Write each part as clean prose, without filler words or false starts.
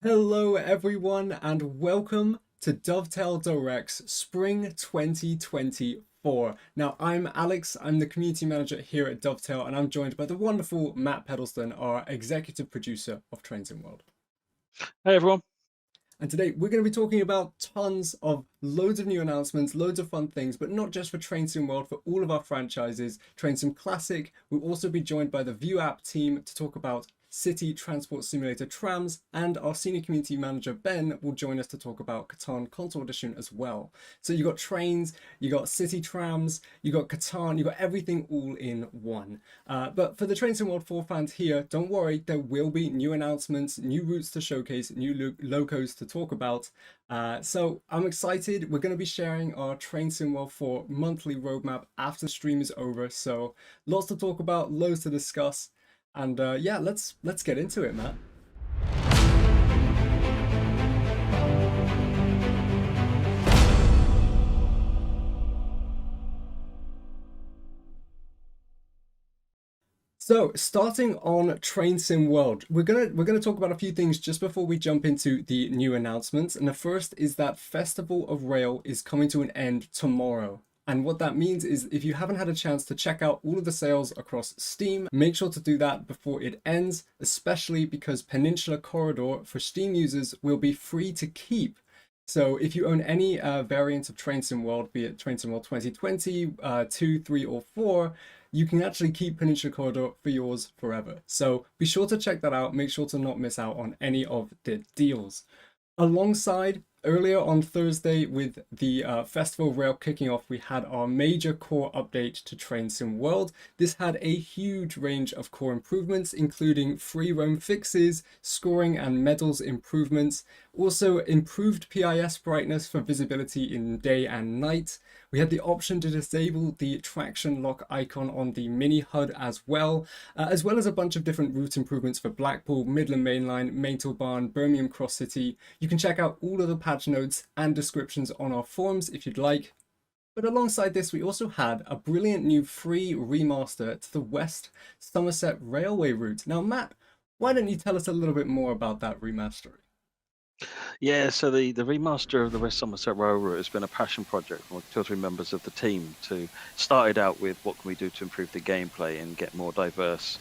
Hello everyone and welcome to Dovetail Direct's Spring 2024. Now I'm Alex, I'm the community manager here at Dovetail and I'm joined by the wonderful Matt Pedleston, our executive producer of Trains in World. Hey everyone. And today we're going to be talking about tons of loads of new announcements, loads of fun things, but not just for Train Sim World, for all of our franchises. Train Sim Classic, we'll also be joined by the View app team to talk about City Transport Simulator Trams, and our senior community manager Ben will join us to talk about Catan Console Edition as well. So you got trains, you got city trams, you got Catan, you got everything all in one. But for the Train Sim World 4 fans here, don't worry, there will be new announcements, new routes to showcase, new locos to talk about. So I'm excited. We're going to be sharing our Train Sim World 4 monthly roadmap after the stream is over. So lots to talk about, loads to discuss. And yeah, let's get into it, Matt. So, starting on Train Sim World, we're gonna talk about a few things just before we jump into the new announcements. And the first is that Festival of Rail is coming to an end tomorrow. And what that means is if you haven't had a chance to check out all of the sales across Steam, make sure to do that before it ends, especially because Peninsula Corridor for Steam users will be free to keep. So if you own any variant of Train Sim World, be it Train Sim World 2020, 2, 3, or 4, you can actually keep Peninsula Corridor for yours forever. So be sure to check that out. Make sure to not miss out on any of the deals. Alongside, earlier on Thursday with the Festival of Rail kicking off, we had our major core update to Train Sim World. This had a huge range of core improvements, including free roam fixes, scoring and medals improvements, also improved PIS brightness for visibility in day and night. We had the option to disable the traction lock icon on the mini HUD as well as a bunch of different route improvements for Blackpool, Midland Mainline, Maidstone, Birmingham Cross City. You can check out all of the patch notes and descriptions on our forums if you'd like. But alongside this, we also had a brilliant new free remaster to the West Somerset Railway route. Now, Matt, why don't you tell us a little bit more about that remaster? Yeah, so the remaster of the West Somerset Railroad has been a passion project for two or three members of the team. To started out with what can we do to improve the gameplay and get more diverse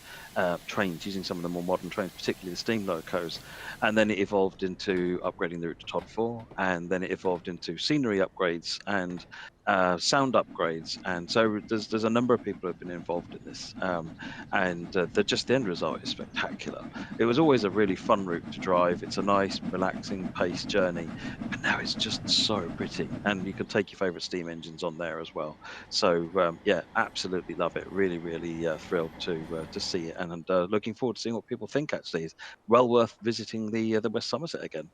trains using some of the more modern trains, particularly the steam locos, and then it evolved into upgrading the route to Todd 4, and then it evolved into scenery upgrades and sound upgrades, and so there's a number of people who have been involved in this, and the end result is spectacular. It was always a really fun route to drive. It's a nice, relaxing paced journey, but now it's just so pretty, and you can take your favorite steam engines on there as well. So yeah, absolutely love it. Really, really thrilled to see it, and looking forward to seeing what people think. Actually, it's well worth visiting the West Somerset again.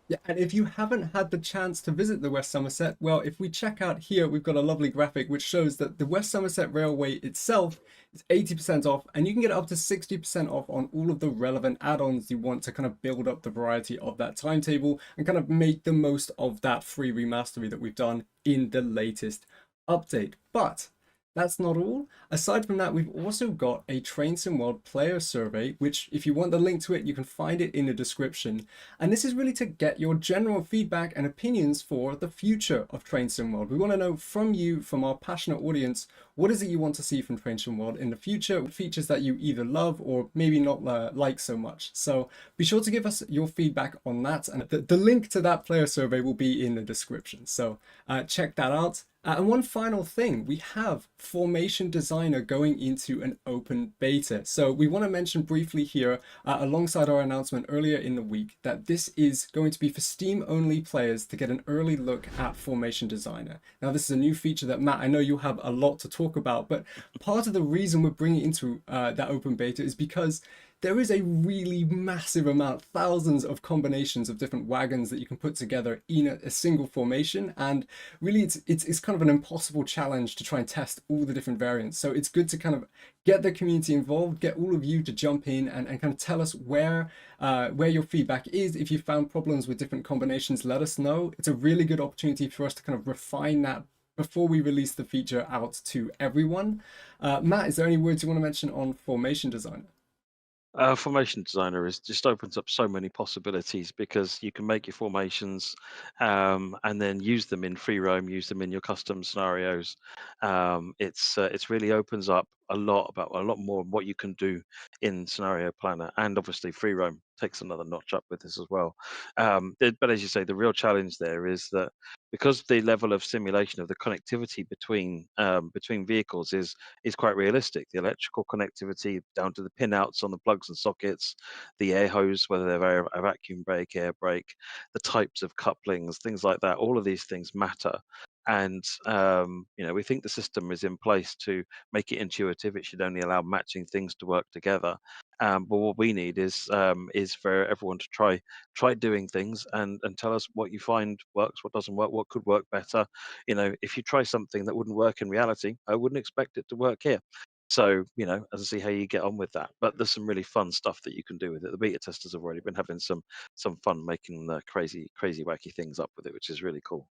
Yeah, and if you haven't had the chance to visit the West Somerset, well, if we check out here, we've got a lovely graphic which shows that the West Somerset Railway itself is 80% off, and you can get up to 60% off on all of the relevant add-ons you want to kind of build up the variety of that timetable and kind of make the most of that free remastery that we've done in the latest update. But that's not all. Aside from that, we've also got a Train Sim World player survey, which if you want the link to it, you can find it in the description. And this is really to get your general feedback and opinions for the future of Train Sim World. We want to know from you, from our passionate audience, what is it you want to see from Train Sim World in the future, features that you either love or maybe not like so much. So be sure to give us your feedback on that. And the link to that player survey will be in the description. So check that out. And one final thing, we have Formation Designer going into an open beta. So we want to mention briefly here, alongside our announcement earlier in the week, that this is going to be for Steam-only players to get an early look at Formation Designer. Now, this is a new feature that, Matt, I know you'll have a lot to talk about, but part of the reason we're bringing it into that open beta is because there is a really massive amount, thousands of combinations of different wagons that you can put together in a single formation. And really, it's kind of an impossible challenge to try and test all the different variants. So it's good to kind of get the community involved, get all of you to jump in and kind of tell us where your feedback is. If you found problems with different combinations, let us know. It's a really good opportunity for us to kind of refine that before we release the feature out to everyone. Matt, is there any words you want to mention on Formation Designer? Formation designer is just opens up so many possibilities because you can make your formations, and then use them in free roam, use them in your custom scenarios. It's really opens up a lot more of what you can do in scenario planner, and obviously free roam takes another notch up with this as well. But as you say, the real challenge there is that because the level of simulation of the connectivity between vehicles is quite realistic. The electrical connectivity down to the pinouts on the plugs and sockets, the air hose, whether they're a vacuum brake, air brake, the types of couplings, things like that. All of these things matter. And we think the system is in place to make it intuitive. It should only allow matching things to work together. But what we need is for everyone to try doing things and tell us what you find works, what doesn't work, what could work better. If you try something that wouldn't work in reality, I wouldn't expect it to work here. So, as I see how you get on with that. But there's some really fun stuff that you can do with it. The beta testers have already been having some fun making the crazy wacky things up with it, which is really cool.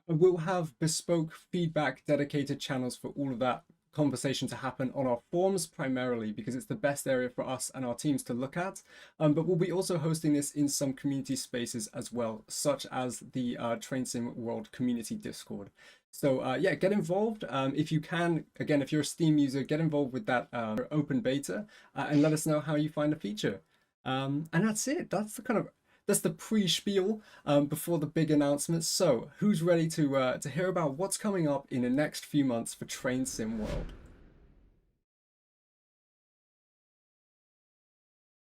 We'll have bespoke feedback dedicated channels for all of that conversation to happen on our forums primarily because it's the best area for us and our teams to look at. But we'll be also hosting this in some community spaces as well, such as the Train Sim World community Discord. So yeah, get involved if you can. Again, if you're a Steam user, get involved with that open beta and let us know how you find the feature. And that's it. That's the pre-spiel before the big announcements. So, who's ready to hear about what's coming up in the next few months for Train Sim World?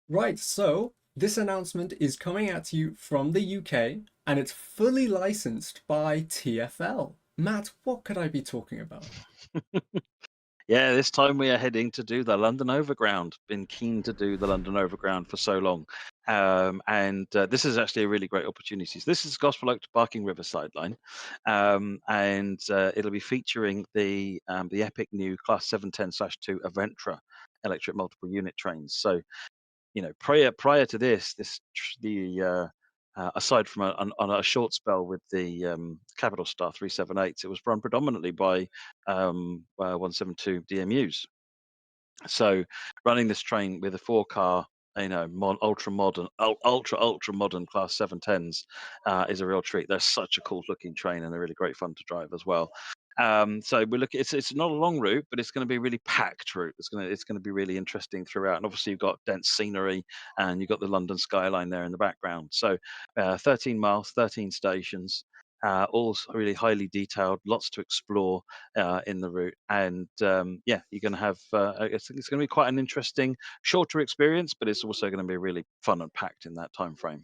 Right, so this announcement is coming at you from the UK and it's fully licensed by TFL. Matt, what could I be talking about? Yeah, this time we are heading to do the London Overground. Been keen to do the London Overground for so long. And this is actually a really great opportunity. So this is Gospel Oak to Barking Riverside line. And it'll be featuring the epic new Class 710/2 Aventra electric multiple unit trains. So prior to aside from on a short spell with the Capital Star 378s, it was run predominantly by 172 DMUs. So running this train with a four-car, ultra modern, ultra modern Class 710s is a real treat. They're such a cool looking train, and they're really great fun to drive as well. So we're looking. It's not a long route, but it's going to be a really packed route. It's going to be really interesting throughout. And obviously you've got dense scenery, and you've got the London skyline there in the background. So 13 miles, 13 stations. All really highly detailed, lots to explore in the route, and yeah, you're going to have. It's going to be quite an interesting, shorter experience, but it's also going to be really fun and packed in that time frame.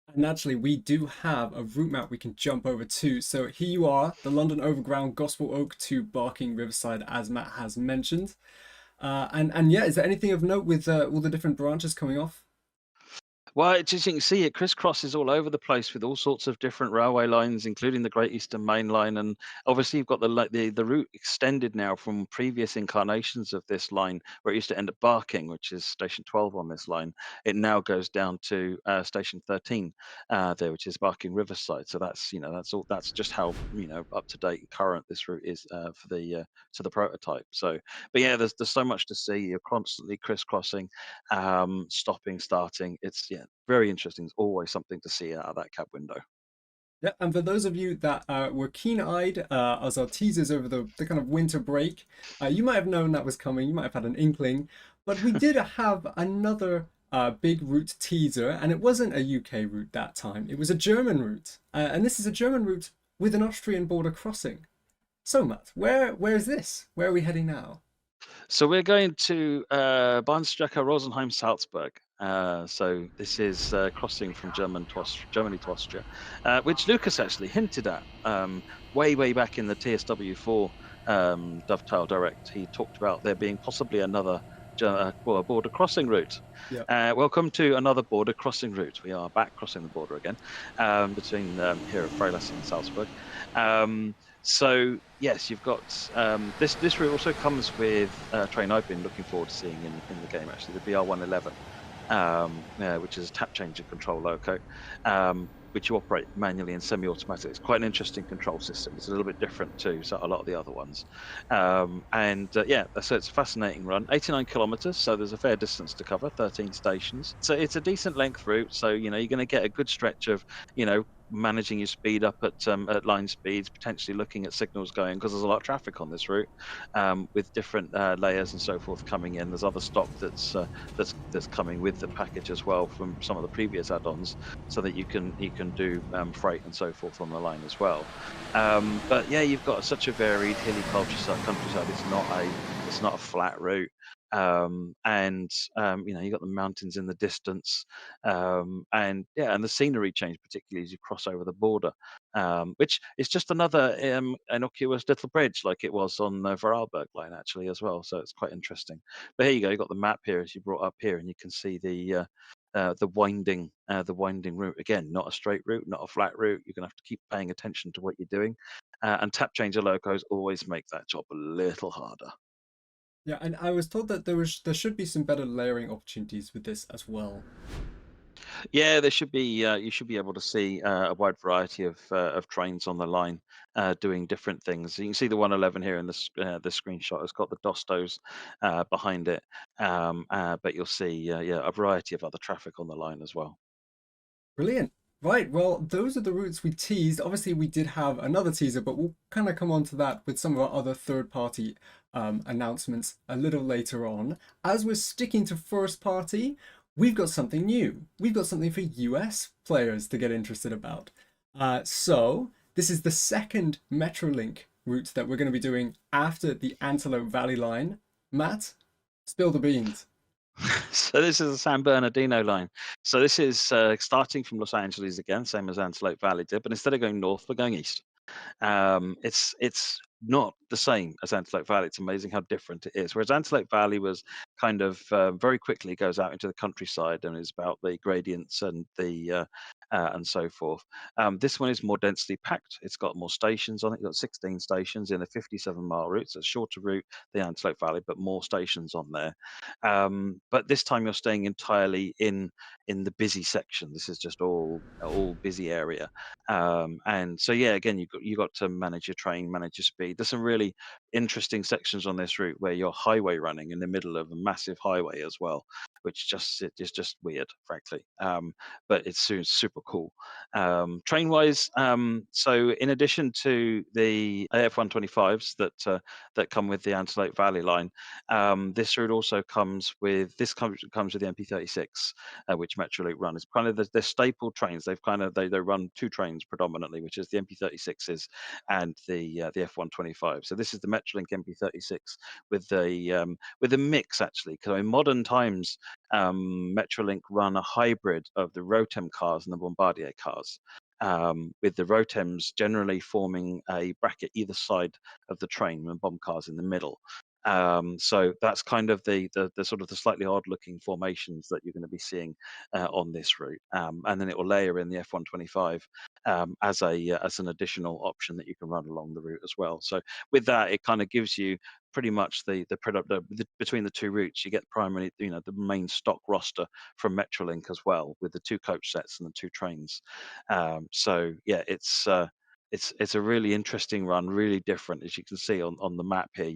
And naturally, we do have a route map we can jump over to. So here you are, the London Overground, Gospel Oak to Barking Riverside, as Matt has mentioned. And yeah, is there anything of note with all the different branches coming off? Well, it's as you can see, it crisscrosses all over the place with all sorts of different railway lines, including the Great Eastern Main Line, and obviously you've got the route extended now from previous incarnations of this line, where it used to end at Barking, which is station 12 on this line. It now goes down to station 13 there, which is Barking Riverside. So that's just how up to date and current this route is for the to the prototype. So, but yeah, there's so much to see. You're constantly crisscrossing, stopping, starting. It's very interesting. There's always something to see out of that cab window. Yeah, and for those of you that were keen-eyed as our teasers over the kind of winter break, you might have known that was coming. You might have had an inkling, but we did have another big route teaser, and it wasn't a UK route that time. It was a German route, and this is a German route with an Austrian border crossing. So, Matt, where is this? Where are we heading now? So we're going to Bahnstrecke Rosenheim Salzburg. So this is crossing from Germany to Austria, which Lucas actually hinted at way back in the TSW4 Dovetail Direct. He talked about there being possibly another a border crossing route. Yeah. Welcome to another border crossing route. We are back crossing the border again between here at Freilassing and Salzburg. So yes, you've got this route also comes with a train I've been looking forward to seeing in the game, actually, the BR111. which is a tap change and control loco, which you operate manually and semi-automatic. It's quite an interesting control system. It's a little bit different to a lot of the other ones. Yeah, so it's a fascinating run. 89 kilometers, so there's a fair distance to cover, 13 stations. So it's a decent length route. So, you're going to get a good stretch of, managing your speed up at line speeds, potentially looking at signals going, because there's a lot of traffic on this route, with different layers and so forth coming in. There's other stock that's coming with the package as well from some of the previous add-ons, so that you can do freight and so forth on the line as well. But yeah, you've got such a varied hilly countryside. It's not a flat route. And you've got the mountains in the distance, and yeah, and the scenery change, particularly as you cross over the border, which is just another innocuous little bridge, like it was on the Vorarlberg line actually as well. So it's quite interesting. But here you go, you've got the map here as you brought up here, and you can see the winding route again. Not a straight route, not a flat route. You're gonna have to keep paying attention to what you're doing, and tap changer locos always make that job a little harder. Yeah, and I was told that there should be some better layering opportunities with this as well. Yeah, there should be. You should be able to see a wide variety of trains on the line doing different things. You can see the 111 here in the screenshot. It's got the Dostos behind it, but you'll see yeah, a variety of other traffic on the line as well. Brilliant. Right, well, those are the routes we teased. Obviously, we did have another teaser, but we'll kind of come on to that with some of our other third-party announcements a little later on. As we're sticking to first-party, we've got something new. We've got something for US players to get interested about. So, this is the second Metrolink route that we're going to be doing after the Antelope Valley line. Matt, spill the beans. So this is the San Bernardino line. So this is starting from Los Angeles again, same as Antelope Valley did, but instead of going north, we're going east. It's not the same as Antelope Valley. It's amazing how different it is. Whereas Antelope Valley was kind of very quickly goes out into the countryside and is about the gradients and so forth. This one is more densely packed. It's got more stations on it. It's got 16 stations in a 57-mile route. So it's a shorter route, the Antelope Valley, but more stations on there. But this time you're staying entirely in the busy section. This is just all busy area. And so yeah, again, you got to manage your train, manage your speed. There's some really interesting sections on this route where you're highway running in the middle of a massive highway as well, which it is just weird, frankly. But it's super cool. Train wise, so in addition to the AF125s that come with the Antelope Valley line, this route also comes with the MP36, which Metrolink run. It's kind of the staple trains. They run two trains predominantly, which is the MP36s and the F125. So this is the Metrolink MP36 with a mix actually, because in modern times, Metrolink run a hybrid of the Rotem cars and the Bombardier cars. With the Rotems generally forming a bracket either side of the train and bomb cars in the middle. So that's kind of the sort of the slightly odd looking formations that you're going to be seeing on this route, and then it will layer in the F125 as an additional option that you can run along the route as well. So with that, it kind of gives you pretty much between the two routes. You get primarily the main stock roster from Metrolink as well, with the two coach sets and the two trains. So yeah, it's a really interesting run, really different. As you can see on the map here,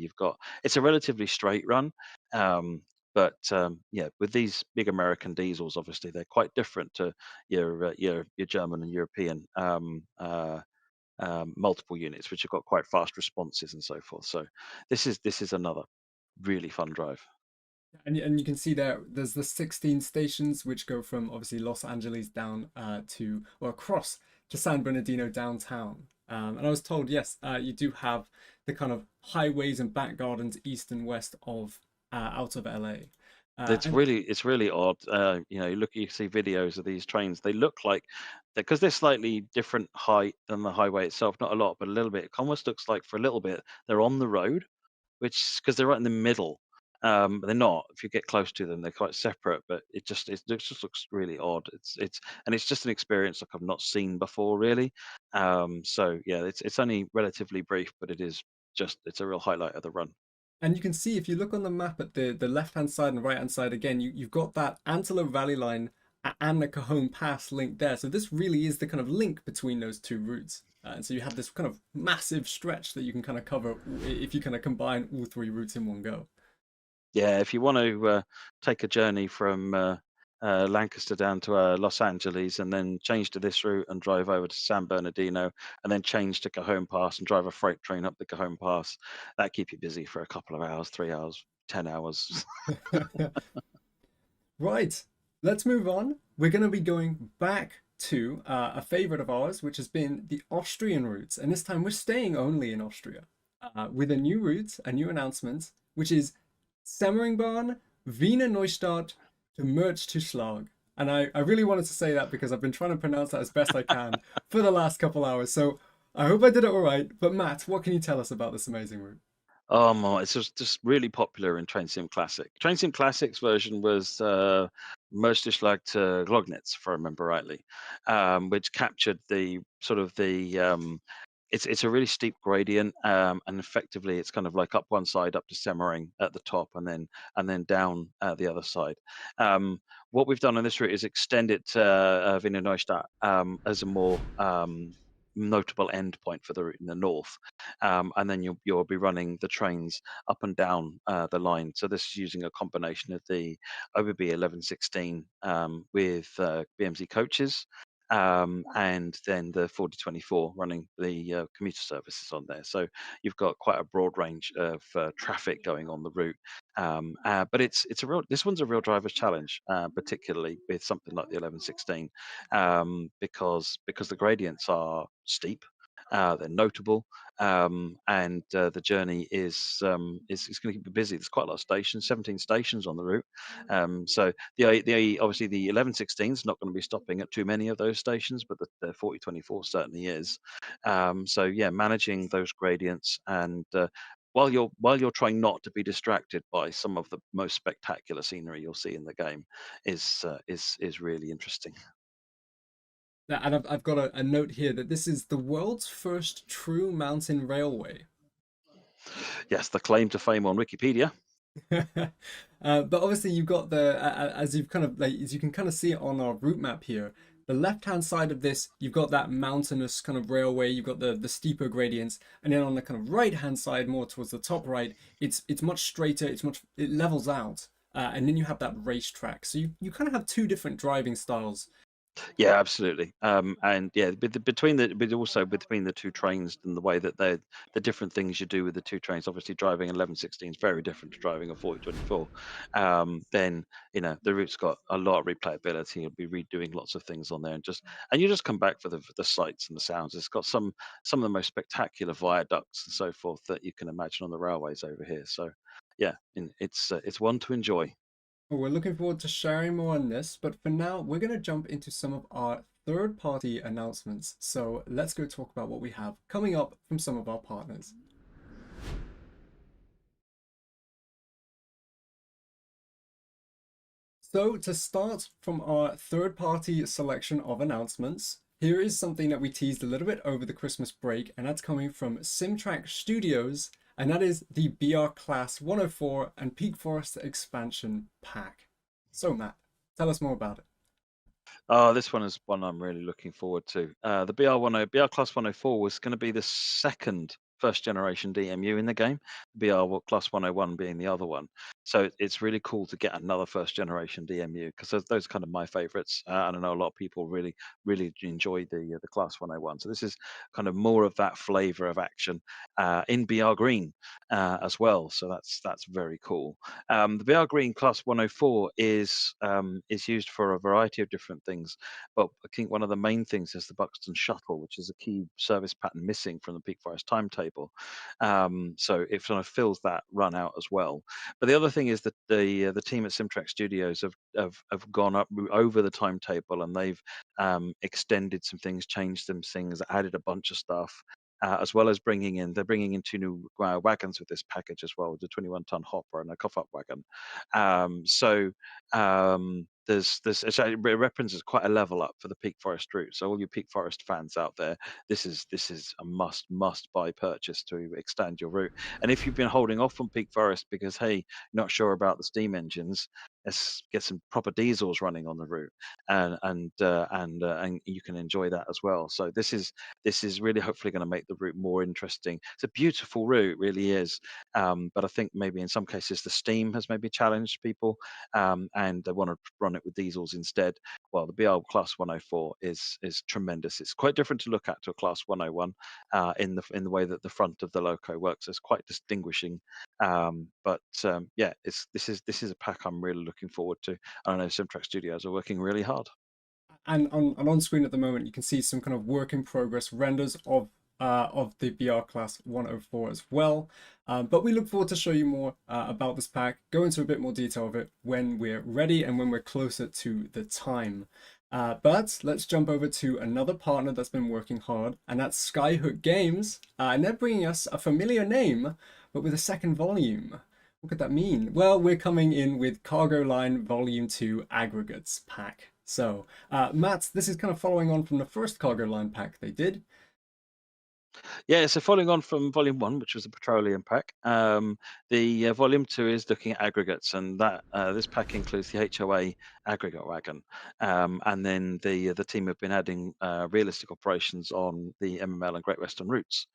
it's a relatively straight run. Yeah, with these big American diesels, obviously they're quite different to your German and European multiple units, which have got quite fast responses and so forth. So this is another really fun drive. And you can see there's the 16 stations which go from obviously Los Angeles down to or across to San Bernardino downtown. And I was told, yes, you do have the kind of highways and back gardens east and west of out of LA. And It's really odd. You see videos of these trains. They look like because they're slightly different height than the highway itself. Not a lot, but a little bit. It almost looks like for a little bit they're on the road, which because they're right in the middle. They're not. If you get close to them, they're quite separate. But it just looks really odd. It's just an experience like I've not seen before, really. So yeah, it's only relatively brief, but it's a real highlight of the run. And you can see if you look on the map at the left hand side and right hand side again, you've got that Antelope Valley line and the Cajon Pass link there. So this really is the kind of link between those two routes. And so you have this kind of massive stretch that you can kind of cover if you kind of combine all three routes in one go. Yeah, if you want to take a journey from Lancaster down to Los Angeles and then change to this route and drive over to San Bernardino and then change to Cajon Pass and drive a freight train up the Cajon Pass, that keep you busy for a couple of hours, 3 hours, 10 hours. Right, let's move on. We're going to be going back to a favorite of ours, which has been the Austrian routes. And this time we're staying only in Austria with a new route, a new announcement, which is Semmeringbahn, Wiener Neustadt to Merch to Schlag. And I really wanted to say that because I've been trying to pronounce that as best I can for the last couple hours. So I hope I did it all right. But Matt, what can you tell us about this amazing route? Oh my, it's just really popular in Train Sim Classic. Train Sim Classic's version was Möstischlag to Glognitz, if I remember rightly, which captured the sort of it's a really steep gradient, and effectively it's kind of like up one side up to Semmering at the top, and then down the other side. What we've done on this route is extend it to Wiener Neustadt as a more notable endpoint for the route in the north, and then you'll be running the trains up and down the line. So this is using a combination of the OBB 1116 with BMZ coaches, and then the 4024 running the commuter services on there. So you've got quite a broad range of traffic going on the route. But it's a real this one's a real driver's challenge, particularly with something like the 1116, because the gradients are steep. They're notable, and the journey is going to keep you busy. There's quite a lot of stations, 17 stations on the route. So the obviously the 1116 is not going to be stopping at too many of those stations, but the 4024 certainly is. So yeah, managing those gradients and while you're trying not to be distracted by some of the most spectacular scenery you'll see in the game is really interesting. And I've got a note here that this is the world's first true mountain railway. Yes, the claim to fame on Wikipedia. But obviously you've got as you've kind of like as you can kind of see it on our route map here, the left hand side of this you've got that mountainous kind of railway, you've got the steeper gradients, and then on the kind of right hand side, more towards the top right, it's much straighter, it levels out, and then you have that racetrack. So you kind of have two different driving styles. Yeah, absolutely. And yeah, but also between the two trains and the way that the different things you do with the two trains. Obviously, driving 1116 is very different to driving a 4024. Then the route's got a lot of replayability. You'll be redoing lots of things on there, and you just come back for the sights and the sounds. It's got some of the most spectacular viaducts and so forth that you can imagine on the railways over here. So yeah, it's one to enjoy. Well, we're looking forward to sharing more on this, but for now, we're going to jump into some of our third-party announcements. So let's go talk about what we have coming up from some of our partners. So to start from our third-party selection of announcements, here is something that we teased a little bit over the Christmas break, and that's coming from SimTrack Studios, and that is the BR Class 104 and Peak Forest expansion pack. So Matt, tell us more about it. Oh, this one is one I'm really looking forward to. The BR Class 104 was going to be the second first generation DMU in the game, Class 101 being the other one. So it's really cool to get another first generation DMU because those are kind of my favorites. And I know a lot of people really enjoy the Class 101. So this is kind of more of that flavor of action in BR Green as well. So that's very cool. The BR Green Class 104 is used for a variety of different things, but I think one of the main things is the Buxton Shuttle, which is a key service pattern missing from the Peak Forest timetable. So it kind of fills that run out as well. But the other thing is that the team at Simtrack Studios have gone up over the timetable and they've extended some things, changed some things, added a bunch of stuff. As well as they're bringing in two new wagons with this package as well, the 21-ton hopper and a cough-up wagon. So it represents quite a level up for the Peak Forest route. So all you Peak Forest fans out there, this is a must buy purchase to extend your route. And if you've been holding off on Peak Forest because hey, you're not sure about the steam engines, let's get some proper diesels running on the route, and you can enjoy that as well. So this is really hopefully going to make the route more interesting. It's a beautiful route, really is. But I think maybe in some cases the steam has maybe challenged people, and they want to run it with diesels instead. Well, the BR Class 104 is tremendous. It's quite different to look at to a Class 101 in the way that the front of the loco works. It's quite distinguishing. Yeah, this is a pack I'm really looking forward to. I know Simtrack Studios are working really hard. And on screen at the moment, you can see some kind of work in progress renders of the BR Class 104 as well. But we look forward to show you more about this pack, go into a bit more detail of it when we're ready and when we're closer to the time. But let's jump over to another partner that's been working hard, and that's Skyhook Games. And they're bringing us a familiar name, but with a second volume. What could that mean? Well, we're coming in with Cargo Line Volume 2 Aggregates pack. So, Matt, this is kind of following on from the first Cargo Line pack they did. Yeah, so following on from Volume 1, which was the petroleum pack, the Volume 2 is looking at aggregates, and that this pack includes the HOA aggregate wagon, and then the team have been adding realistic operations on the MML and Great Western routes.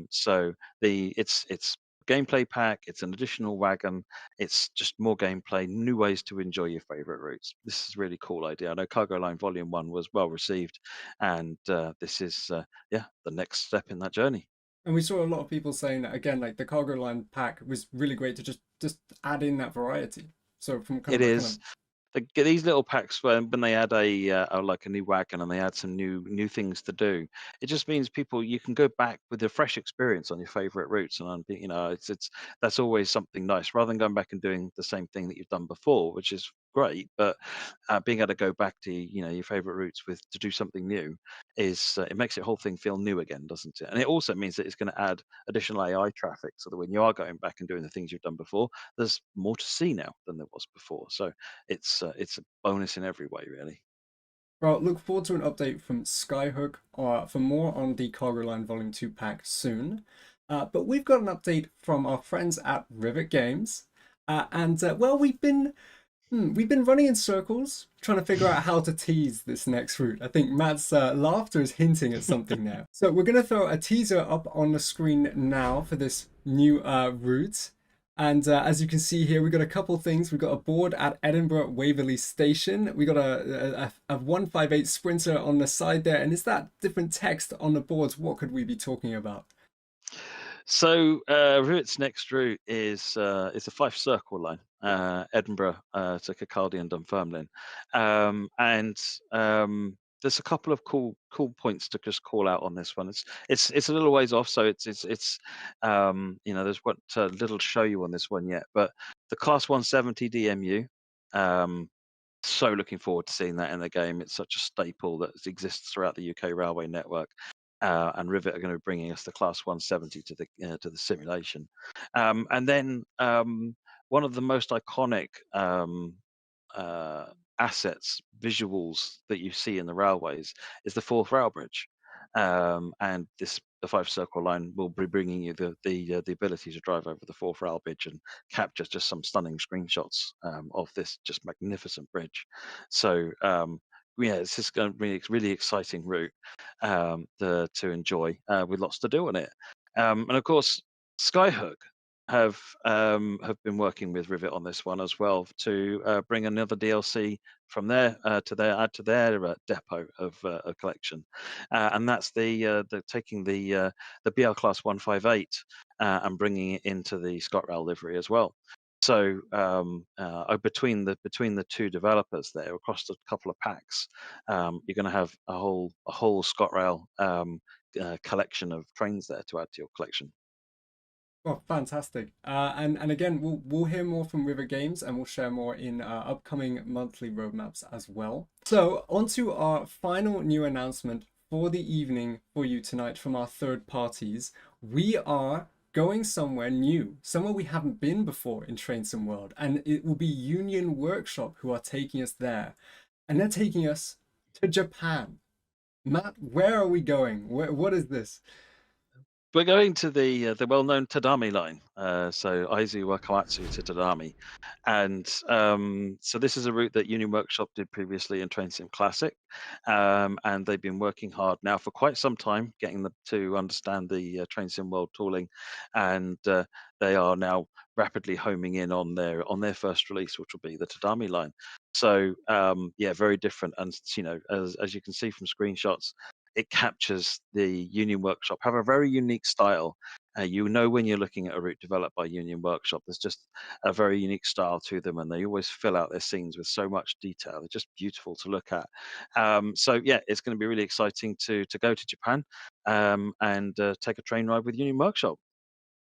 So it's gameplay pack. It's an additional wagon. It's just more gameplay, new ways to enjoy your favorite routes. This is a really cool idea. I know Cargo Line Volume 1 was well received, and this is yeah, the next step in that journey. And we saw a lot of people saying that again, like the Cargo Line pack was really great to just add in that variety. So from kind It of a kind of is. These little packs when they add like a new wagon and they add some new things to do, it just means people you can go back with a fresh experience on your favorite routes, and it's that's always something nice rather than going back and doing the same thing that you've done before, which is great. But being able to go back to your favorite routes with to do something new is it makes the whole thing feel new again, doesn't it? And it also means that it's going to add additional AI traffic, so that when you are going back and doing the things you've done before, there's more to see now than there was before. So it's a bonus in every way, really. well, look forward to an update from Skyhook for more on the Cargo Line Volume 2 pack soon. But we've got an update from our friends at Rivet Games. Well, we've been running in circles trying to figure out how to tease this next route. I think Matt's laughter is hinting at something now. So we're going to throw a teaser up on the screen now for this new route. And as you can see here, we've got a couple things. We've got a board at Edinburgh Waverley Station. We got a 158 Sprinter on the side there. And is that different text on the boards? What could we be talking about? So Rivet's next route is a 5 circle line, Edinburgh to Kirkcaldy and Dunfermline, and there's a couple of cool points to just call out on this one. It's a little ways off, so it's there's what little to show you on this one yet, but the Class 170 DMU. So looking forward to seeing that in the game. It's such a staple that exists throughout the UK railway network. And Rivet are going to be bringing us the Class 170 to the simulation, and then one of the most iconic uh, assets, visuals that you see in the railways is the fourth rail bridge, and the 5 circle line will be bringing you the ability to drive over the fourth rail bridge and capture just some stunning screenshots of this just magnificent bridge. So yeah, it's just going to be a really exciting route to enjoy with lots to do on it. And of course, Skyhook have been working with Rivet on this one as well to bring another DLC from there to their depot of collection, and that's the taking the BL Class 158 and bringing it into the ScotRail livery as well. So between the two developers there across a couple of packs, you're going to have a whole ScotRail collection of trains there to add to your collection. Oh, fantastic. And again, we'll hear more from River Games and we'll share more in upcoming monthly roadmaps as well. So on to our final new announcement for the evening for you tonight from our third parties. We are going somewhere new, somewhere we haven't been before in Train Sim World, and it will be Union Workshop who are taking us there, and they're taking us to Japan. Matt, where are we going? What is this? We're going to the well-known Tadami line, so Aizu Wakamatsu to Tadami, and so this is a route that Union Workshop did previously in Train Sim Classic, and they've been working hard now for quite some time, getting them to understand the Train Sim World tooling, and they are now rapidly homing in on their first release, which will be the Tadami line. So yeah, very different, and as you can see from screenshots, it captures the Union Workshop, have a very unique style. You know when you're looking at a route developed by Union Workshop, there's just a very unique style to them, and they always fill out their scenes with so much detail. They're just beautiful to look at. So yeah, it's going to be really exciting to go to Japan and take a train ride with Union Workshop.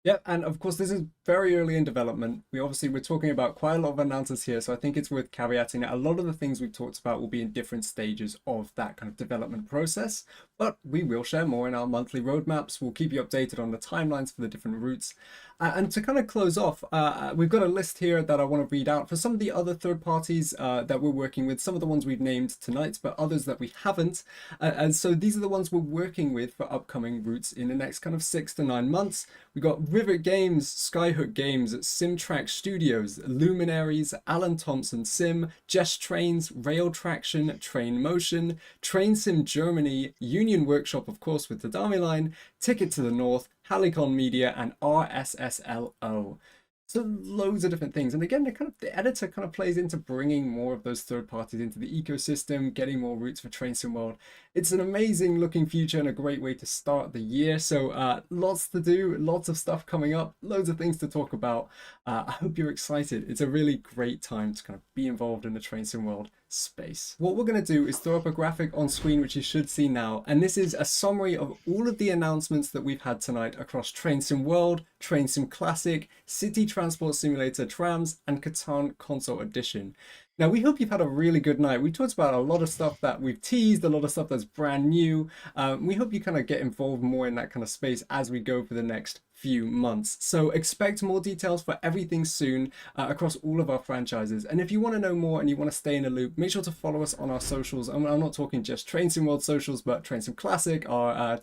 Yep, and of course this is very early in development. We're talking about quite a lot of announcements here, so I think it's worth caveating that a lot of the things we've talked about will be in different stages of that kind of development process, but we will share more in our monthly roadmaps. We'll keep you updated on the timelines for the different routes. And to kind of close off, we've got a list here that I want to read out for some of the other third parties that we're working with, some of the ones we've named tonight, but others that we haven't. And so these are the ones we're working with for upcoming routes in the next kind of 6 to 9 months. We've got Rivet Games, Skyhook Games, Simtrack Studios, Luminaries, Alan Thompson Sim, Jess Trains, Rail Traction, Train Motion, Train Sim Germany, Union Workshop, of course, with the Dami Line, Ticket to the North, Halicon Media, and RSSLO. So loads of different things. And again, the editor kind of plays into bringing more of those third parties into the ecosystem, getting more routes for Train Sim World. It's an amazing looking future and a great way to start the year. So lots to do, lots of stuff coming up, loads of things to talk about. I hope you're excited. It's a really great time to kind of be involved in the Train Sim World space. What we're going to do is throw up a graphic on screen, which you should see now. And this is a summary of all of the announcements that we've had tonight across Train Sim World, Train Sim Classic, City Transport Simulator Trams, and Catan Console Edition. Now, we hope you've had a really good night. We talked about a lot of stuff that we've teased, a lot of stuff that's brand new. We hope you kind of get involved more in that kind of space as we go for the next few months. So expect more details for everything soon across all of our franchises. And if you want to know more and you want to stay in the loop, make sure to follow us on our socials. I'm not talking just Train Sim World socials, but Train Sim Classic, our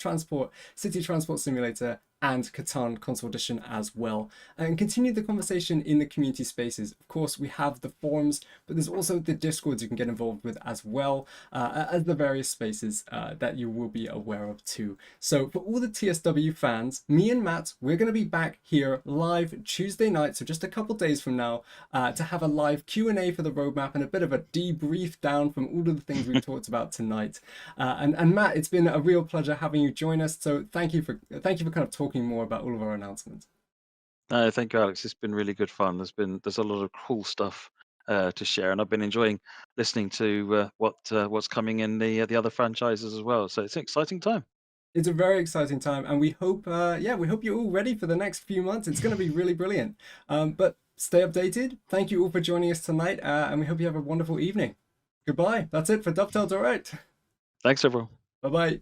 City Transport Simulator, and Catan Console Edition as well, and continue the conversation in the community spaces. Of course, we have the forums, but there's also the discords you can get involved with as well, as the various spaces that you will be aware of too. So for all the TSW fans, me and Matt, we're going to be back here live Tuesday night, so just a couple days from now, to have a live Q&A for the roadmap and a bit of a debrief down from all of the things we've talked about tonight. And Matt, it's been a real pleasure having you join us. So thank you for kind of talking more about all of our announcements. Thank you, Alex. It's been really good fun. There's a lot of cool stuff to share, and I've been enjoying listening to what's coming in the other franchises as well. So it's an exciting time. It's a very exciting time, and we hope we hope you're all ready for the next few months. It's going to be really brilliant. But stay updated. Thank you all for joining us tonight, and we hope you have a wonderful evening. Goodbye. That's it for Dovetail Direct. Thanks, everyone. Bye bye.